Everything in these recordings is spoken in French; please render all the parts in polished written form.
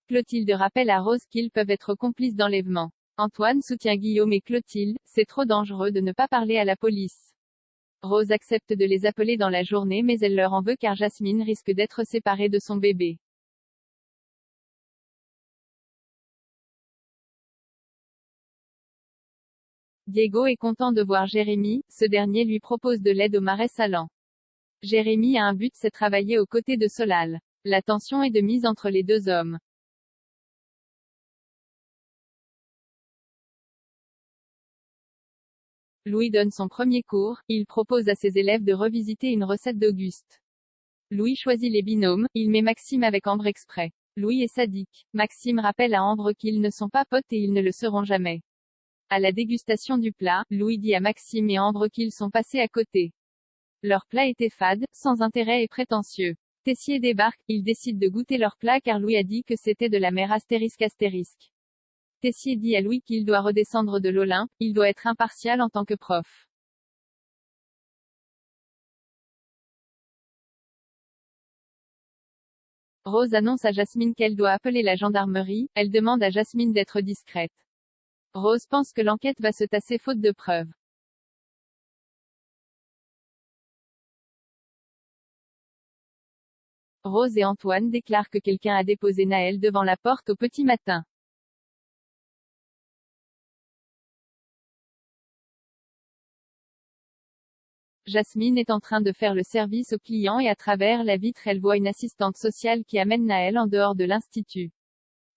Clotilde rappelle à Rose qu'ils peuvent être complices d'enlèvement. Antoine soutient Guillaume et Clotilde, c'est trop dangereux de ne pas parler à la police. Rose accepte de les appeler dans la journée mais elle leur en veut car Jasmine risque d'être séparée de son bébé. Diego est content de voir Jérémy, ce dernier lui propose de l'aide au marais salant. Jérémy a un but, c'est travailler aux côtés de Solal. La tension est de mise entre les deux hommes. Louis donne son premier cours, il propose à ses élèves de revisiter une recette d'Auguste. Louis choisit les binômes, il met Maxime avec Ambre exprès. Louis est sadique. Maxime rappelle à Ambre qu'ils ne sont pas potes et ils ne le seront jamais. À la dégustation du plat, Louis dit à Maxime et Ambre qu'ils sont passés à côté. Leur plat était fade, sans intérêt et prétentieux. Tessier débarque, ils décident de goûter leur plat car Louis a dit que c'était de la mer astérisque. Tessier dit à Louis qu'il doit redescendre de l'Olympe, il doit être impartial en tant que prof. Rose annonce à Jasmine qu'elle doit appeler la gendarmerie, elle demande à Jasmine d'être discrète. Rose pense que l'enquête va se tasser faute de preuves. Rose et Antoine déclarent que quelqu'un a déposé Naël devant la porte au petit matin. Jasmine est en train de faire le service aux clients et à travers la vitre elle voit une assistante sociale qui amène Naël en dehors de l'institut.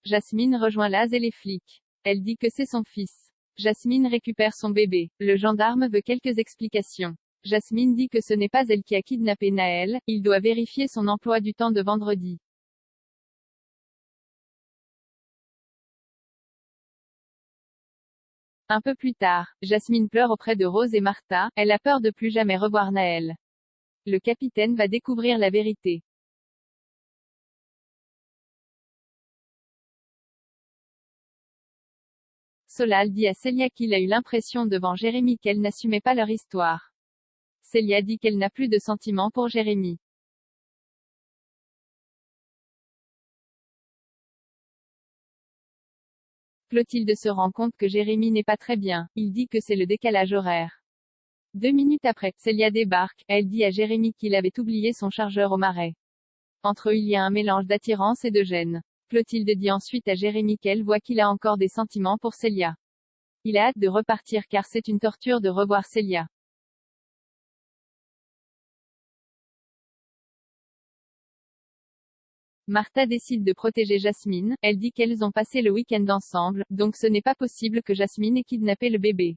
Jasmine rejoint Laz et les flics. Elle dit que c'est son fils. Jasmine récupère son bébé. Le gendarme veut quelques explications. Jasmine dit que ce n'est pas elle qui a kidnappé Naël, il doit vérifier son emploi du temps de vendredi. Un peu plus tard, Jasmine pleure auprès de Rose et Martha, elle a peur de plus jamais revoir Naël. Le capitaine va découvrir la vérité. Solal dit à Célia qu'il a eu l'impression devant Jérémy qu'elle n'assumait pas leur histoire. Célia dit qu'elle n'a plus de sentiments pour Jérémy. Clotilde se rend compte que Jérémy n'est pas très bien, il dit que c'est le décalage horaire. 2 minutes après, Célia débarque, elle dit à Jérémy qu'il avait oublié son chargeur au marais. Entre eux il y a un mélange d'attirance et de gêne. Clotilde dit ensuite à Jérémy qu'elle voit qu'il a encore des sentiments pour Célia. Il a hâte de repartir car c'est une torture de revoir Célia. Martha décide de protéger Jasmine, elle dit qu'elles ont passé le week-end ensemble, donc ce n'est pas possible que Jasmine ait kidnappé le bébé.